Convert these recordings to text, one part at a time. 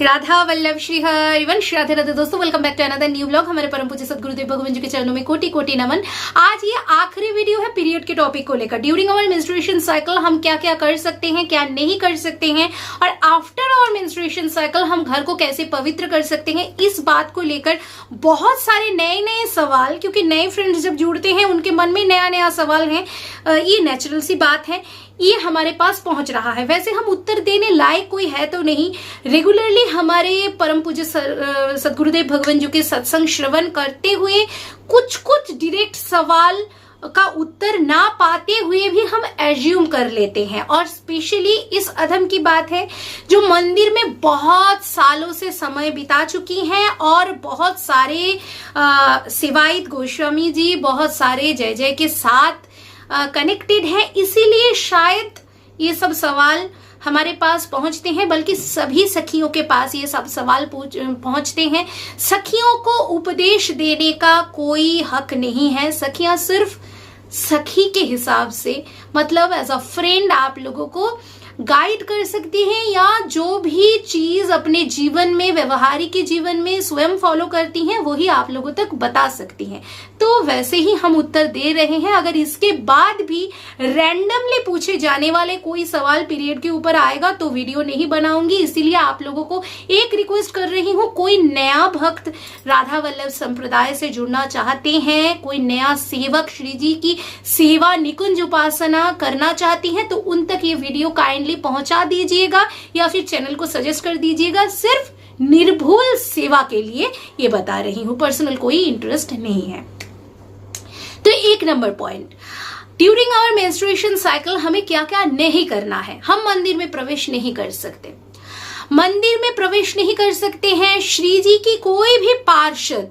राधा वल्लभ श्री हरिवंश। राधे राधे दोस्तों, welcome back to another new blog. हमारे परम पूज्य सदगुरुदेव भगवान जी के चरणों में कोटि कोटि नमन। आज ये आखिरी वीडियो है पीरियड के टॉपिक को लेकर। ड्यूरिंग आवर मेंस्ट्रुएशन साइकिल हम क्या क्या कर सकते हैं, क्या नहीं कर सकते हैं, और आफ्टर आवर मेंस्ट्रुएशन साइकिल हम घर को कैसे पवित्र कर सकते हैं, इस बात को लेकर बहुत सारे नए नए सवाल, क्योंकि नए फ्रेंड्स जब जुड़ते हैं उनके मन में नया नया सवाल है, ये नेचुरल सी बात है, ये हमारे पास पहुंच रहा है। वैसे हम उत्तर देने लायक कोई है तो नहीं, रेगुलरली हमारे परम पूज्य सदगुरुदेव भगवान जी के सत्संग श्रवण करते हुए कुछ कुछ डायरेक्ट सवाल का उत्तर ना पाते हुए भी हम एज्यूम कर लेते हैं। और स्पेशली इस अधम की बात है जो मंदिर में बहुत सालों से समय बिता चुकी हैं और बहुत सारे सेवायत गोस्वामी जी बहुत सारे जय जय के साथ कनेक्टेड है, इसीलिए शायद ये सब सवाल हमारे पास पहुंचते हैं, बल्कि सभी सखियों के पास ये सब सवाल पहुंचते हैं। सखियों को उपदेश देने का कोई हक नहीं है। सखियां सिर्फ सखी के हिसाब से, मतलब एज अ फ्रेंड आप लोगों को गाइड कर सकती हैं, या जो भी चीज अपने जीवन में, व्यवहारिक जीवन में स्वयं फॉलो करती हैं वही आप लोगों तक बता सकती हैं। तो वैसे ही हम उत्तर दे रहे हैं। अगर इसके बाद भी रैंडमली पूछे जाने वाले कोई सवाल पीरियड के ऊपर आएगा तो वीडियो नहीं बनाऊंगी। इसीलिए आप लोगों को एक रिक्वेस्ट कर रही हूं, कोई नया भक्त राधा वल्लभ संप्रदाय से जुड़ना चाहते हैं, कोई नया सेवक श्री जी की सेवा निकुंज उपासना करना चाहती हैं, तो उन तक ये वीडियो काइंडली पहुंचा दीजिएगा या फिर चैनल को सजेस्ट कर दीजिएगा। सिर्फ निर्भुल सेवा के लिए ये बता रही हूं, पर्सनल कोई इंटरेस्ट नहीं है। तो एक number point, during our menstruation cycle हमें क्या क्या नहीं करना है। हम मंदिर में प्रवेश नहीं कर सकते, मंदिर में प्रवेश नहीं कर सकते हैं। श्री जी की कोई भी पार्षद,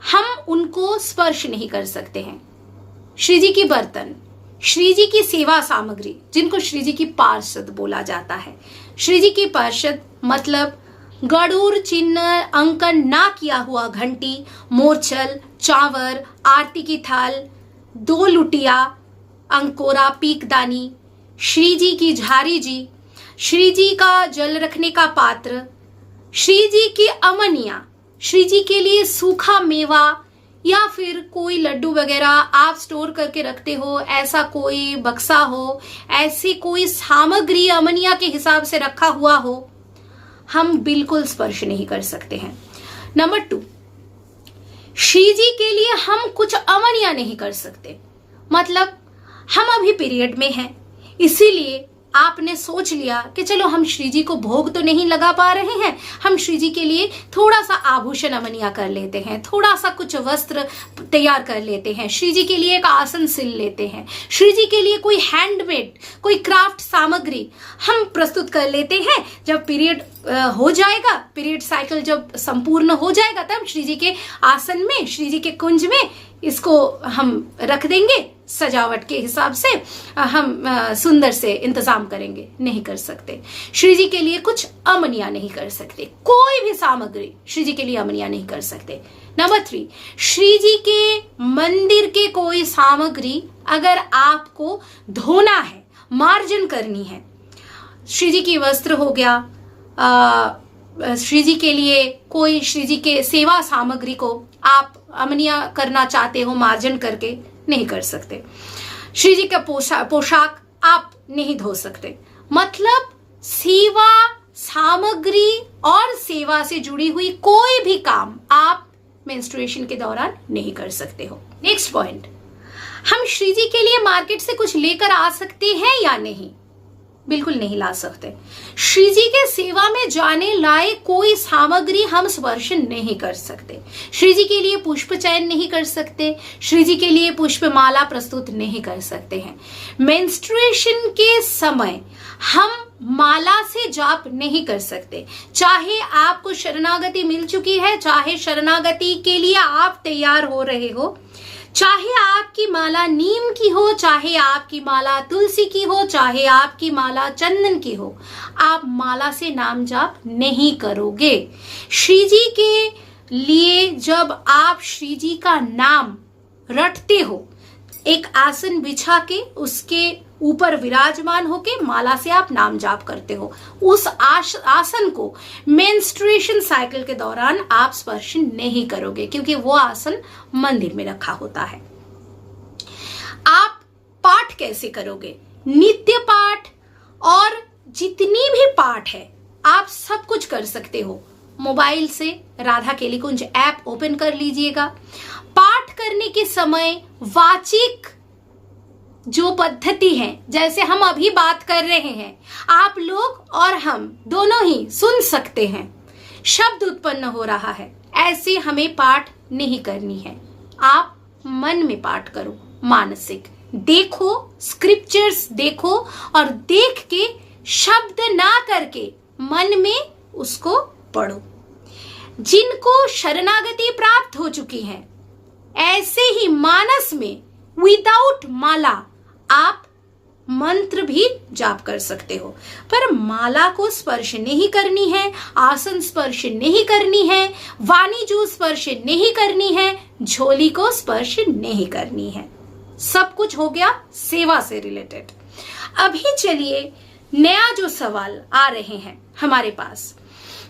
हम उनको स्पर्श नहीं कर सकते हैं। श्री जी की बर्तन, श्री जी की सेवा सामग्री, जिनको श्री जी की पार्षद बोला जाता है। श्री जी की पार्षद मतलब गरुड़ चिन्ह अंकन ना किया हुआ घंटी, मोरचल, चावर, आरती की थाल, 2 लुटिया, अंकोरा, पीकदानी, श्री जी की झारी जी, श्री जी का जल रखने का पात्र, श्री जी की अमनिया, श्री जी के लिए सूखा मेवा या फिर कोई लड्डू वगैरह आप स्टोर करके रखते हो, ऐसा कोई बक्सा हो, ऐसी कोई सामग्री अमनिया के हिसाब से रखा हुआ हो, हम बिल्कुल स्पर्श नहीं कर सकते हैं। नंबर 2, श्री जी के लिए हम कुछ अमनिया नहीं कर सकते। मतलब हम अभी पीरियड में हैं, इसीलिए आपने सोच लिया कि चलो हम श्री जी को भोग तो नहीं लगा पा रहे हैं, हम श्री जी के लिए थोड़ा सा आभूषण अमनिया कर लेते हैं, थोड़ा सा कुछ वस्त्र तैयार कर लेते हैं, श्री जी के लिए एक आसन सिल लेते हैं, श्री जी के लिए कोई हैंडमेड, कोई क्राफ्ट सामग्री हम प्रस्तुत कर लेते हैं। जब पीरियड हो जाएगा, पीरियड साइकिल जब संपूर्ण हो जाएगा, तब श्री जी के आसन में, श्री जी के कुंज में इसको हम रख देंगे, सजावट के हिसाब से हम सुंदर से इंतजाम करेंगे। नहीं कर सकते। श्री जी के लिए कुछ अमनिया नहीं कर सकते, कोई भी सामग्री श्री जी के लिए अमनिया नहीं कर सकते। नंबर 3, श्री जी के मंदिर के कोई सामग्री अगर आपको धोना है, मार्जन करनी है, श्री जी की वस्त्र हो गया, श्री जी के लिए कोई श्री जी के सेवा सामग्री को आप अमनिया करना चाहते हो, मार्जन करके नहीं कर सकते। श्री जी का पोशाक आप नहीं धो सकते। मतलब सेवा सामग्री और सेवा से जुड़ी हुई कोई भी काम आप मेंस्ट्रुएशन के दौरान नहीं कर सकते हो। नेक्स्ट पॉइंट, हम श्री जी के लिए मार्केट से कुछ लेकर आ सकते हैं या नहीं? बिल्कुल नहीं ला सकते। श्री जी के सेवा में जाने लायक कोई सामग्री हम स्पर्श नहीं कर सकते। श्री जी के लिए पुष्प चयन नहीं कर सकते, श्री जी के लिए पुष्प माला प्रस्तुत नहीं कर सकते हैं। मेंस्ट्रुएशन के समय हम माला से जाप नहीं कर सकते। चाहे आपको शरणागति मिल चुकी है, चाहे शरणागति के लिए आप तैयार हो रहे हो, चाहे आपकी माला नीम की हो, चाहे आपकी माला तुलसी की हो, चाहे आपकी माला चंदन की हो, आप माला से नाम जाप नहीं करोगे। श्री जी के लिए जब आप श्री जी का नाम रटते हो, एक आसन बिछा के उसके ऊपर विराजमान होके माला से आप नाम जाप करते हो। उस आसन को मेंस्ट्रुएशन साइकिल के दौरान आप स्पर्श नहीं करोगे, क्योंकि वो आसन मंदिर में रखा होता है। आप पाठ कैसे करोगे? नित्य पाठ और जितनी भी पाठ है आप सब कुछ कर सकते हो। मोबाइल से राधा केलीकुंज ऐप ओपन कर लीजिएगा। पाठ करने के समय वाचिक जो पद्धति है, जैसे हम अभी बात कर रहे हैं, आप लोग और हम दोनों ही सुन सकते हैं, शब्द उत्पन्न हो रहा है, ऐसे हमें पाठ नहीं करनी है। आप मन में पाठ करो, मानसिक देखो, स्क्रिप्चर्स देखो और देख के शब्द ना करके मन में उसको पढ़ो। जिनको शरणागति प्राप्त हो चुकी है, ऐसे ही मानस में विदाउट माला आप मंत्र भी जाप कर सकते हो, पर माला को स्पर्श नहीं करनी है, आसन स्पर्श नहीं करनी है, वाणी जो स्पर्श नहीं करनी है, झोली को स्पर्श नहीं करनी है। सब कुछ हो गया सेवा से रिलेटेड। अभी चलिए नया जो सवाल आ रहे हैं हमारे पास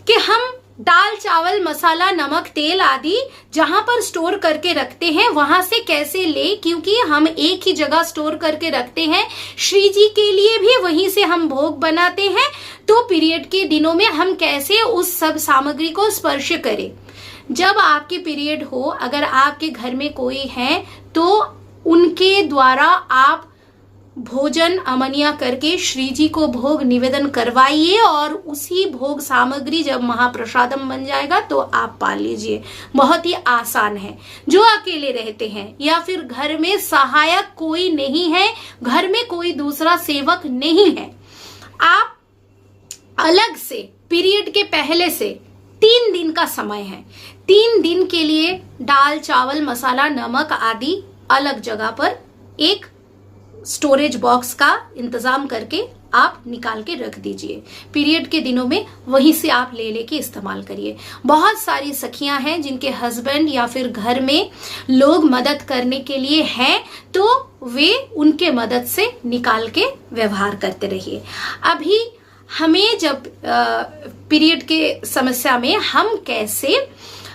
कि हम दाल, चावल, मसाला, नमक, तेल आदि जहां पर स्टोर करके रखते हैं वहां से कैसे ले, क्योंकि हम एक ही जगह स्टोर करके रखते हैं। श्री जी के लिए भी वहीं से हम भोग बनाते हैं, तो पीरियड के दिनों में हम कैसे उस सब सामग्री को स्पर्श करें। जब आपके पीरियड हो, अगर आपके घर में कोई है तो उनके द्वारा आप भोजन अमनिया करके श्री जी को भोग निवेदन करवाइए और उसी भोग सामग्री जब महाप्रसादम बन जाएगा तो आप पा लीजिए। बहुत ही आसान है। जो अकेले रहते हैं या फिर घर में सहायक कोई नहीं है, घर में कोई दूसरा सेवक नहीं है, आप अलग से पीरियड के पहले से 3 दिन का समय है, 3 दिन के लिए दाल, चावल, मसाला, नमक आदि अलग जगह पर एक स्टोरेज बॉक्स का इंतजाम करके आप निकाल के रख दीजिए। पीरियड के दिनों में वहीं से आप ले लेके इस्तेमाल करिए। बहुत सारी सखियां हैं जिनके हस्बैंड या फिर घर में लोग मदद करने के लिए हैं, तो वे उनके मदद से निकाल के व्यवहार करते रहिए। अभी हमें जब पीरियड के समस्या में हम कैसे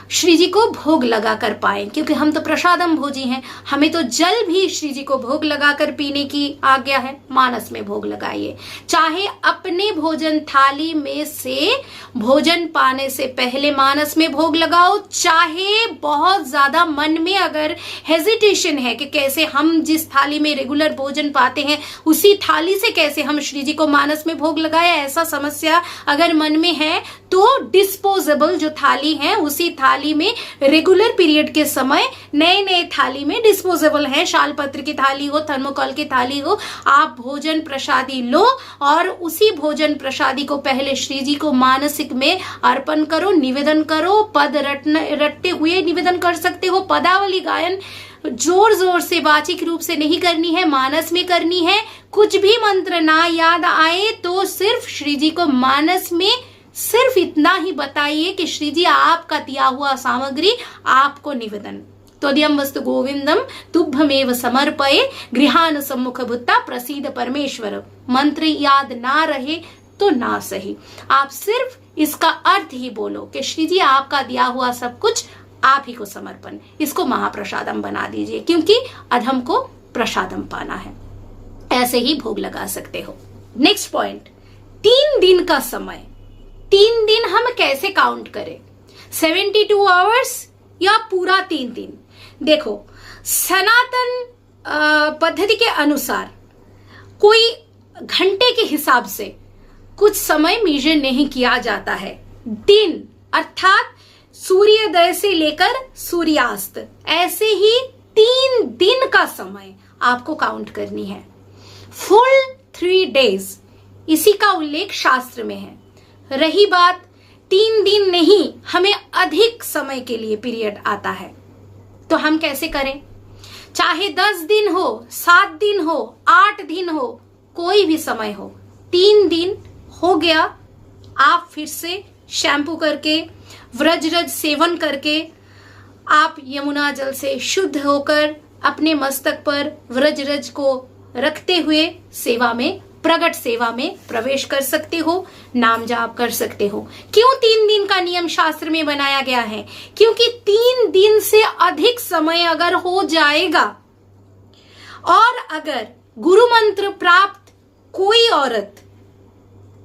श्री जी को भोग लगा कर पाए, क्योंकि हम तो प्रसादम भोजी हैं, हमें तो जल भी श्री जी को भोग लगाकर पीने की आज्ञा है। मानस में भोग लगाइए, चाहे अपने भोजन थाली में से भोजन पाने से पहले मानस में भोग लगाओ, चाहे बहुत ज्यादा मन में अगर हेजिटेशन है कि कैसे हम जिस थाली में रेगुलर भोजन पाते हैं उसी थाली से कैसे हम श्री जी को मानस में भोग लगाए, ऐसा समस्या अगर मन में है तो डिस्पोजेबल जो थाली है उसी थाली में रेगुलर पीरियड के समय नए नए थाली में डिस्पोजेबल है, शाल पत्र की थाली हो, थर्मोकॉल की थाली हो, आप भोजन प्रसादी लो और उसी भोजन प्रसादी को पहले श्री जी को मानसिक में अर्पण करो, निवेदन करो। पद रटते हुए निवेदन कर सकते हो। पदावली गायन जोर जोर से वाचिक रूप से नहीं करनी है, मानस में करनी है। कुछ भी मंत्र ना याद आए तो सिर्फ श्री जी को मानस में सिर्फ इतना ही बताइए कि श्री जी आपका दिया हुआ सामग्री आपको निवेदन। त्वदीयं वस्तु गोविंदम तुभ्यमेव समर्पये गृहान सम्मुख भुत्ता प्रसीद परमेश्वर। मंत्र याद ना रहे तो ना सही, आप सिर्फ इसका अर्थ ही बोलो कि श्री जी आपका दिया हुआ सब कुछ आप ही को समर्पण। इसको महाप्रसादम बना दीजिए, क्योंकि अधम को प्रसादम पाना है। ऐसे ही भोग लगा सकते हो। नेक्स्ट पॉइंट, 3 दिन का समय। 3 दिन हम कैसे काउंट करें? 72 आवर्स या पूरा 3 दिन? देखो, सनातन पद्धति के अनुसार कोई घंटे के हिसाब से कुछ समय मेजर नहीं किया जाता है। दिन अर्थात सूर्योदय से लेकर सूर्यास्त, ऐसे ही 3 दिन का समय आपको काउंट करनी है। फुल 3 डेज, इसी का उल्लेख शास्त्र में है। रही बात 3 दिन नहीं, हमें अधिक समय के लिए पीरियड आता है, तो हम कैसे करें? चाहे 10 दिन हो, 7 दिन हो, 8 दिन हो, कोई भी समय हो, 3 दिन हो गया, आप फिर से शैम्पू करके, व्रजरज सेवन करके, आप यमुना जल से शुद्ध होकर अपने मस्तक पर व्रजरज को रखते हुए सेवा में, प्रगट सेवा में प्रवेश कर सकते हो, नाम जाप कर सकते हो। क्यों 3 दिन का नियम शास्त्र में बनाया गया है? क्योंकि 3 दिन से अधिक समय अगर हो जाएगा और अगर गुरु मंत्र प्राप्त कोई औरत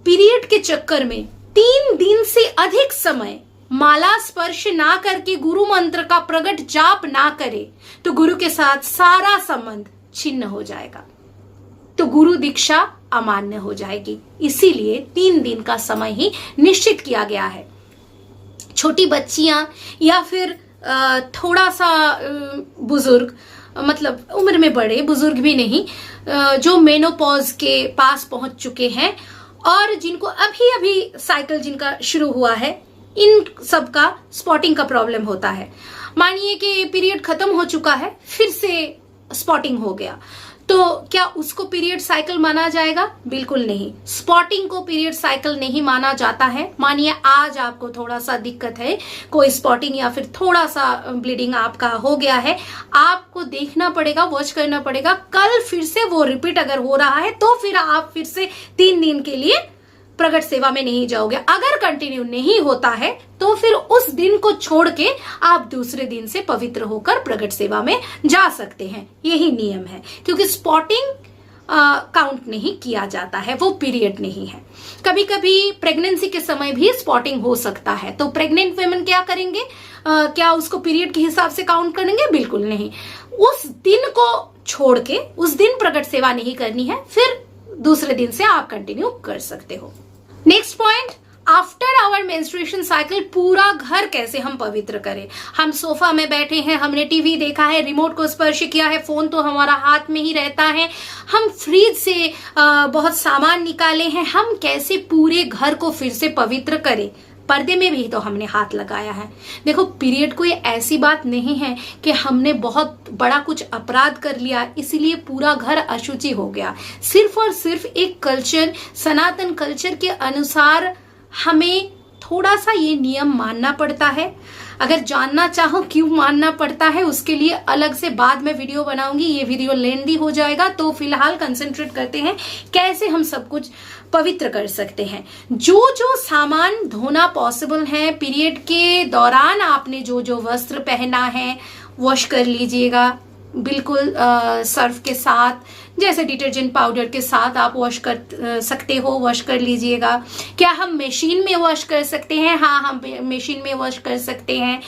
पीरियड के चक्कर में 3 दिन से अधिक समय माला स्पर्श ना करके गुरु मंत्र का प्रगट जाप ना करे तो गुरु के साथ सारा संबंध छिन्न हो जाएगा, तो गुरु दीक्षा अमान्य हो जाएगी। इसीलिए 3 दिन का समय ही निश्चित किया गया है। छोटी बच्चियां या फिर थोड़ा सा बुजुर्ग, मतलब उम्र में बड़े बुजुर्ग भी नहीं, जो मेनोपॉज के पास पहुंच चुके हैं और जिनको अभी अभी साइकिल जिनका शुरू हुआ है, इन सब का स्पॉटिंग का प्रॉब्लम होता है। मानिए कि पीरियड खत्म हो चुका है, फिर से स्पॉटिंग हो गया, तो क्या उसको पीरियड साइकिल माना जाएगा? बिल्कुल नहीं। स्पॉटिंग को पीरियड साइकिल नहीं माना जाता है। मानिए आज आपको थोड़ा सा दिक्कत है, कोई स्पॉटिंग या फिर थोड़ा सा ब्लीडिंग आपका हो गया है, आपको देखना पड़ेगा, वॉच करना पड़ेगा। कल फिर से वो रिपीट अगर हो रहा है तो फिर आप फिर से 3 दिन के लिए प्रगट सेवा में नहीं जाओगे। अगर कंटिन्यू नहीं होता है तो फिर उस दिन को छोड़ के आप दूसरे दिन से पवित्र होकर प्रगट सेवा में जा सकते हैं। यही नियम है, क्योंकि स्पॉटिंग काउंट नहीं किया जाता है, वो पीरियड नहीं है। कभी कभी प्रेगनेंसी के समय भी स्पॉटिंग हो सकता है, तो प्रेग्नेंट वुमेन क्या करेंगे? क्या उसको पीरियड के हिसाब से काउंट करेंगे? बिल्कुल नहीं। उस दिन को छोड़ के उस दिन प्रगट सेवा नहीं करनी है, फिर दूसरे दिन से आप कंटिन्यू कर सकते हो। Next point, after our menstruation cycle पूरा घर कैसे हम पवित्र करें। हम सोफा में बैठे हैं, हमने टीवी देखा है, रिमोट को स्पर्श किया है, फोन तो हमारा हाथ में ही रहता है, हम फ्रिज से बहुत सामान निकाले हैं, हम कैसे पूरे घर को फिर से पवित्र करें। पर्दे में भी तो हमने हाथ लगाया है। देखो, पीरियड कोई ऐसी बात नहीं है कि हमने बहुत बड़ा कुछ अपराध कर लिया इसलिए पूरा घर अशुचि हो गया। सिर्फ और सिर्फ एक कल्चर, सनातन कल्चर के अनुसार हमें थोड़ा सा ये नियम मानना पड़ता है। अगर जानना चाहो क्यों मानना पड़ता है, उसके लिए अलग से बाद में वीडियो बनाऊंगी, ये वीडियो लेंदी हो जाएगा। तो फिलहाल कंसंट्रेट करते हैं कैसे हम सब कुछ पवित्र कर सकते हैं। जो जो सामान धोना पॉसिबल है, पीरियड के दौरान आपने जो जो वस्त्र पहना है वॉश कर लीजिएगा, बिल्कुल सर्फ के साथ, जैसे डिटर्जेंट पाउडर के साथ आप वॉश कर सकते हो, वॉश कर लीजिएगा। क्या हम मशीन में वॉश कर सकते हैं? हाँ, हम मशीन में वॉश कर सकते हैं।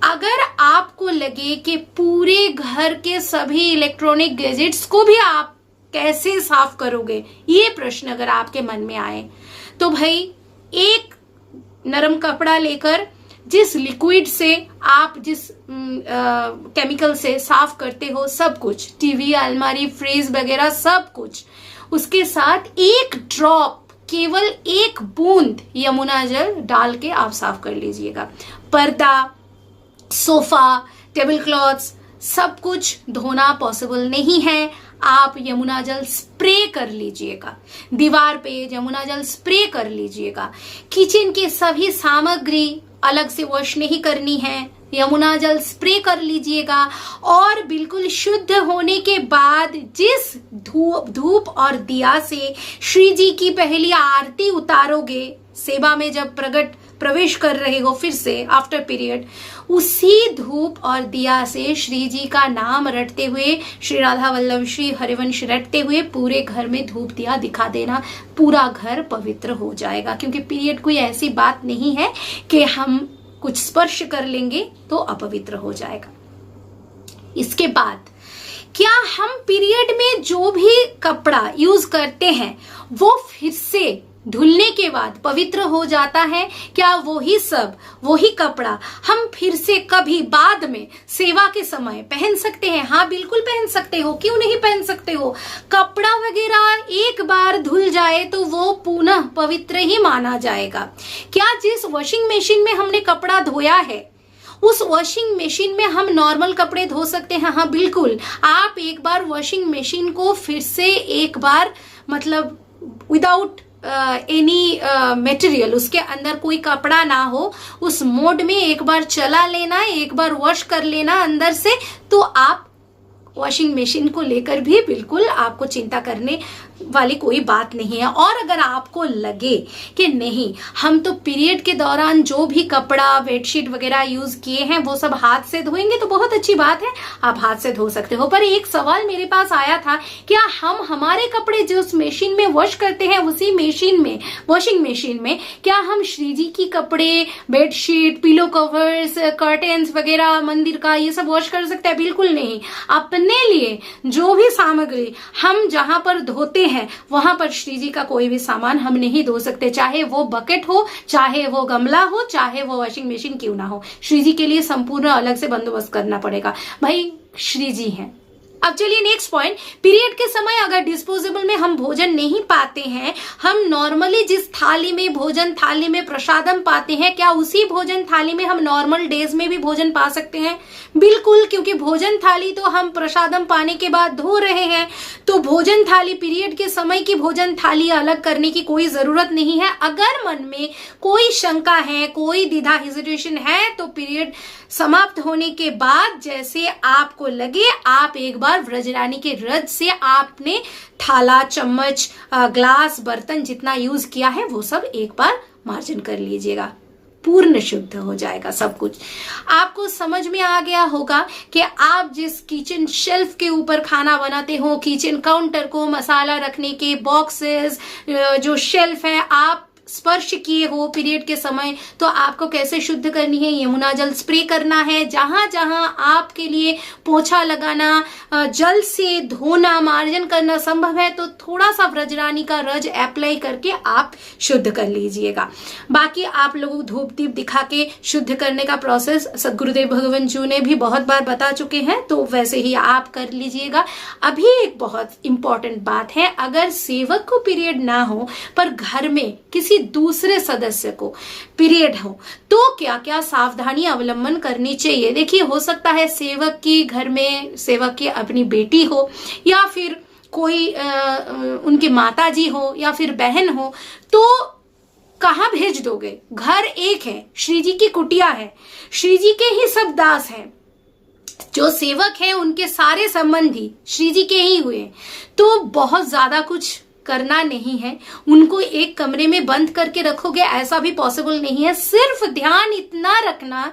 अगर आपको लगे कि पूरे घर के सभी इलेक्ट्रॉनिक गैजेट्स को भी आप कैसे साफ करोगे, ये प्रश्न अगर आपके मन में आए, तो भाई एक नरम कपड़ा लेकर जिस लिक्विड से आप जिस केमिकल से साफ करते हो सब कुछ, टीवी, अलमारी, फ्रिज वगैरह सब कुछ, उसके साथ एक ड्रॉप, केवल एक बूंद यमुना जल डाल के आप साफ कर लीजिएगा। पर्दा, सोफा, टेबल क्लॉथ्स सब कुछ धोना पॉसिबल नहीं है, आप यमुना जल स्प्रे कर लीजिएगा। दीवार पे यमुना जल स्प्रे कर लीजिएगा। किचन की सभी सामग्री अलग से वॉश नहीं करनी है, यमुना जल स्प्रे कर लीजिएगा। और बिल्कुल शुद्ध होने के बाद जिस धूप और दिया से श्री जी की पहली आरती उतारोगे, सेवा में जब प्रवेश कर रहे हो फिर से आफ्टर पीरियड, उसी धूप और दिया से श्री जी का नाम रटते हुए, श्री राधा वल्लभ श्री हरिवंश रटते हुए पूरे घर में धूप दिया दिखा देना, पूरा घर पवित्र हो जाएगा। क्योंकि पीरियड कोई ऐसी बात नहीं है कि हम कुछ स्पर्श कर लेंगे तो अपवित्र हो जाएगा। इसके बाद क्या हम पीरियड में जो भी कपड़ा यूज करते हैं वो फिर से धुलने के बाद पवित्र हो जाता है? क्या वही कपड़ा हम फिर से कभी बाद में सेवा के समय पहन सकते हैं? हाँ, बिल्कुल पहन सकते हो, क्यों नहीं पहन सकते हो। कपड़ा वगैरह एक बार धुल जाए तो वो पुनः पवित्र ही माना जाएगा। क्या जिस वॉशिंग मशीन में हमने कपड़ा धोया है उस वॉशिंग मशीन में हम नॉर्मल कपड़े धो सकते हैं? हाँ, बिल्कुल। आप एक बार वॉशिंग मशीन को फिर से एक बार, मतलब विदाउट एनी मटेरियल, उसके अंदर कोई कपड़ा ना हो, उस मोड में एक बार चला लेना, एक बार वॉश कर लेना अंदर से, तो आप वॉशिंग मशीन को लेकर भी बिल्कुल आपको चिंता करने वाली कोई बात नहीं है। और अगर आपको लगे कि नहीं, हम तो पीरियड के दौरान जो भी कपड़ा, बेडशीट वगैरह यूज किए हैं वो सब हाथ से धोएंगे, तो बहुत अच्छी बात है, आप हाथ से धो सकते हो। पर एक सवाल मेरे पास आया था, क्या हम हमारे कपड़े जो उस मशीन में वॉश करते हैं, उसी मशीन में, वॉशिंग मशीन में, क्या हम श्री जी की कपड़े, बेडशीट, पिलो कवर्स, कर्टेन्स वगैरह, मंदिर का, ये सब वॉश कर सकते हैं? बिल्कुल नहीं। अपने लिए जो भी सामग्री हम जहां पर धोते हैं वहां पर श्री जी का कोई भी सामान हम नहीं धो सकते, चाहे वो बकेट हो, चाहे वो गमला हो, चाहे वो वॉशिंग मशीन क्यों ना हो। श्री जी के लिए संपूर्ण अलग से बंदोबस्त करना पड़ेगा, भाई श्री जी हैं। अब चलिए नेक्स्ट पॉइंट, पीरियड के समय अगर डिस्पोजेबल में हम भोजन नहीं पाते हैं, हम नॉर्मली जिस थाली में, भोजन थाली में प्रसादम पाते हैं, क्या उसी भोजन थाली में हम नॉर्मल डेज में भी भोजन पा सकते हैं? बिल्कुल, क्योंकि भोजन थाली तो हम प्रसादम पाने के बाद धो रहे हैं, तो भोजन थाली, पीरियड के समय की भोजन थाली अलग करने की कोई जरूरत नहीं है। अगर मन में कोई शंका है, कोई द्विधा, हेजिटेशन है, तो पीरियड समाप्त होने के बाद जैसे आपको लगे, आप एक बार व्रजरानी के रज से आपने थाला, चम्मच, ग्लास, बर्तन जितना यूज किया है वो सब एक बार मार्जन कर लीजिएगा, पूर्ण शुद्ध हो जाएगा सब कुछ। आपको समझ में आ गया होगा कि आप जिस किचन शेल्फ के ऊपर खाना बनाते हो, किचन काउंटर को, मसाला रखने के बॉक्सेस, जो शेल्फ है, आप स्पर्श किए हो पीरियड के समय, तो आपको कैसे शुद्ध करनी है? यमुना जल स्प्रे करना है। जहां जहां आपके लिए पोछा लगाना, जल से धोना, मार्जन करना संभव है, तो थोड़ा सा व्रजरानी का रज अप्लाई करके आप शुद्ध कर लीजिएगा। बाकी आप लोग धूप दीप दिखा के शुद्ध करने का प्रोसेस सदगुरुदेव भगवान जी ने भी बहुत बार बता चुके हैं, तो वैसे ही आप कर लीजिएगा। अभी एक बहुत इंपॉर्टेंट बात है, अगर सेवक को पीरियड ना हो पर घर में किसी दूसरे सदस्य को पीरियड हो, तो क्या क्या सावधानी अवलंबन करनी चाहिए? देखिए, हो सकता है सेवक की घर में, सेवक की अपनी बेटी हो, या फिर कोई उनकी माता जी हो, या फिर बहन हो, तो कहां भेज दोगे? घर एक है, श्री जी की कुटिया है, श्री जी के ही सब दास हैं, जो सेवक है उनके सारे संबंधी श्री जी के ही हुए, तो बहुत ज्यादा कुछ करना नहीं है। उनको एक कमरे में बंद करके रखोगे, ऐसा भी पॉसिबल नहीं है। सिर्फ ध्यान इतना रखना,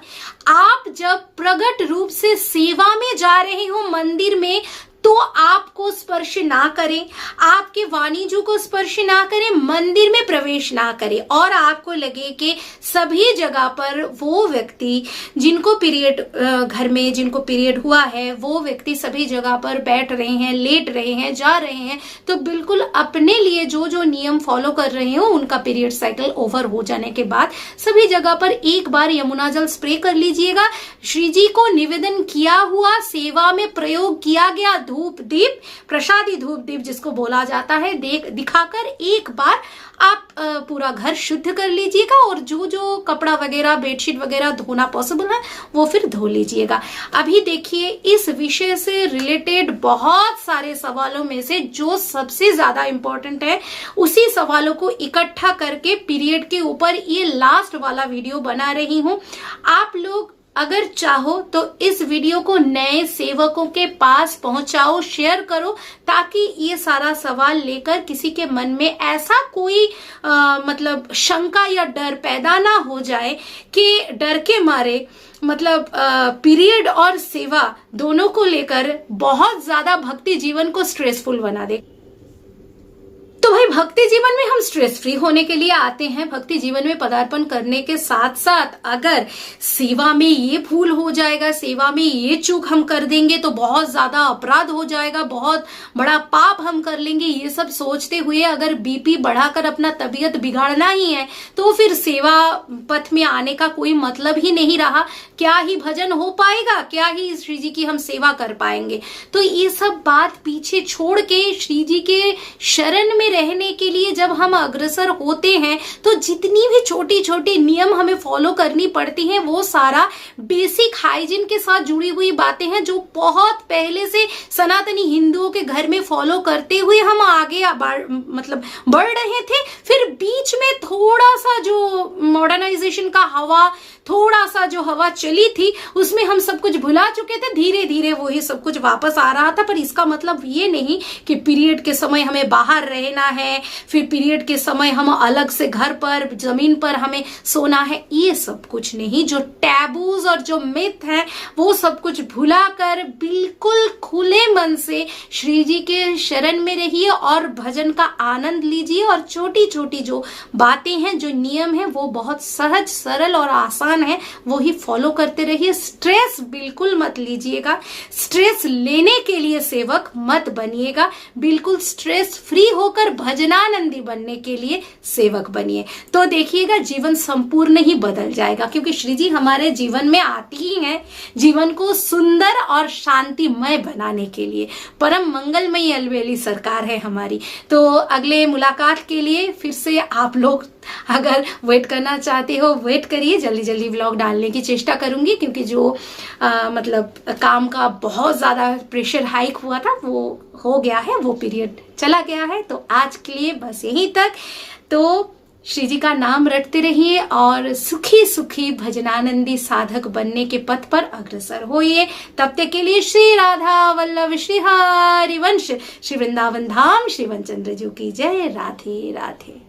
आप जब प्रगट रूप से सेवा में जा रहे हो मंदिर में, तो आपको स्पर्श ना करें, आपके वाणिजू को स्पर्श ना करें, मंदिर में प्रवेश ना करें। और आपको लगे कि सभी जगह पर वो व्यक्ति जिनको पीरियड, घर में जिनको पीरियड हुआ है, वो व्यक्ति सभी जगह पर बैठ रहे हैं, लेट रहे हैं, जा रहे हैं, तो बिल्कुल अपने लिए जो जो नियम फॉलो कर रहे हो, उनका पीरियड साइकिल ओवर हो जाने के बाद सभी जगह पर एक बार यमुना जल स्प्रे कर लीजिएगा। श्री जी को निवेदन किया हुआ, सेवा में प्रयोग किया गया धूप दीप, प्रसादी धूप दीप जिसको बोला जाता है, दिखाकर एक बार आप पूरा घर शुद्ध कर लीजिएगा। और जो जो कपड़ा वगैरह, बेडशीट वगैरह धोना पॉसिबल है वो फिर धो लीजिएगा। अभी देखिए, इस विषय से रिलेटेड बहुत सारे सवालों में से जो सबसे ज्यादा इंपॉर्टेंट है, उसी सवालों को इकट्ठा करके पीरियड के ऊपर ये लास्ट वाला वीडियो बना रही हूं। आप लोग अगर चाहो तो इस वीडियो को नए सेवकों के पास पहुंचाओ, शेयर करो, ताकि ये सारा सवाल लेकर किसी के मन में ऐसा कोई मतलब शंका या डर पैदा ना हो जाए कि डर के मारे मतलब पीरियड और सेवा दोनों को लेकर बहुत ज्यादा भक्ति जीवन को स्ट्रेसफुल बना दे। तो भाई, भक्ति जीवन में हम स्ट्रेस फ्री होने के लिए आते हैं। भक्ति जीवन में पदार्पण करने के साथ साथ अगर सेवा में ये भूल हो जाएगा, सेवा में ये चूक हम कर देंगे, तो बहुत ज्यादा अपराध हो जाएगा, बहुत बड़ा पाप हम कर लेंगे, ये सब सोचते हुए अगर बीपी बढ़ाकर अपना तबीयत बिगाड़ना ही है, तो फिर सेवा पथ में आने का कोई मतलब ही नहीं रहा। क्या ही भजन हो पाएगा, क्या ही श्री जी की हम सेवा कर पाएंगे। तो ये सब बात पीछे छोड़ के श्री जी के शरण में रहने के लिए जब हम अग्रसर होते हैं, तो जितनी भी छोटी छोटी नियम हमें फॉलो करनी पड़ती हैं, वो सारा बेसिक हाइजीन के साथ जुड़ी हुई बातें हैं, जो बहुत पहले से सनातनी हिंदुओं के घर में फॉलो करते हुए हम आगे मतलब बढ़ रहे थे। फिर बीच में थोड़ा सा जो मॉडर्नाइजेशन का हवा थोड़ा सा जो हवा चली थी उसमें हम सब कुछ भुला चुके थे, धीरे धीरे वही सब कुछ वापस आ रहा था। पर इसका मतलब ये नहीं कि पीरियड के समय हमें बाहर रहना है, फिर पीरियड के समय हम अलग से घर पर जमीन पर हमें सोना है, ये सब कुछ नहीं। जो टैबूज और जो मिथ है वो सब कुछ भुलाकर बिल्कुल खुले मन से श्री जी के शरण में रहिए और भजन का आनंद लीजिए। और छोटी छोटी जो बातें हैं, जो नियम है, वो बहुत सहज सरल और आसान है, वो ही फॉलो करते रहिए। स्ट्रेस बिल्कुल मत लीजिएगा, स्ट्रेस लेने के लिए सेवक मत बनिएगा, बिल्कुल स्ट्रेस फ्री होकर भजनानंदी बनने के लिए सेवक बनिए। तो देखिएगा जीवन संपूर्ण ही बदल जाएगा, क्योंकि श्री जी हमारे जीवन में आती ही हैं जीवन को सुंदर और शांतिमय बनाने के लिए। परम मंगलमयी अलवेली सरकार है हमारी। तो अगले मुलाकात के लिए फिर से आप लोग अगर वेट करना चाहते हो वेट करिए, जल्दी जल्दी व्लॉग डालने की चेष्टा करूंगी, क्योंकि जो मतलब काम का बहुत ज्यादा प्रेशर हाइक हुआ था वो हो गया है, वो पीरियड चला गया है। तो आज के लिए बस यहीं तक। तो श्री जी का नाम रटते रहिए और सुखी सुखी भजनानंदी साधक बनने के पथ पर अग्रसर होइए। तब तक के लिए श्री राधा वल्लभ श्री हरिवंश श्री वृंदावन धाम श्री वनचंद्र जी की जय। राधे राधे।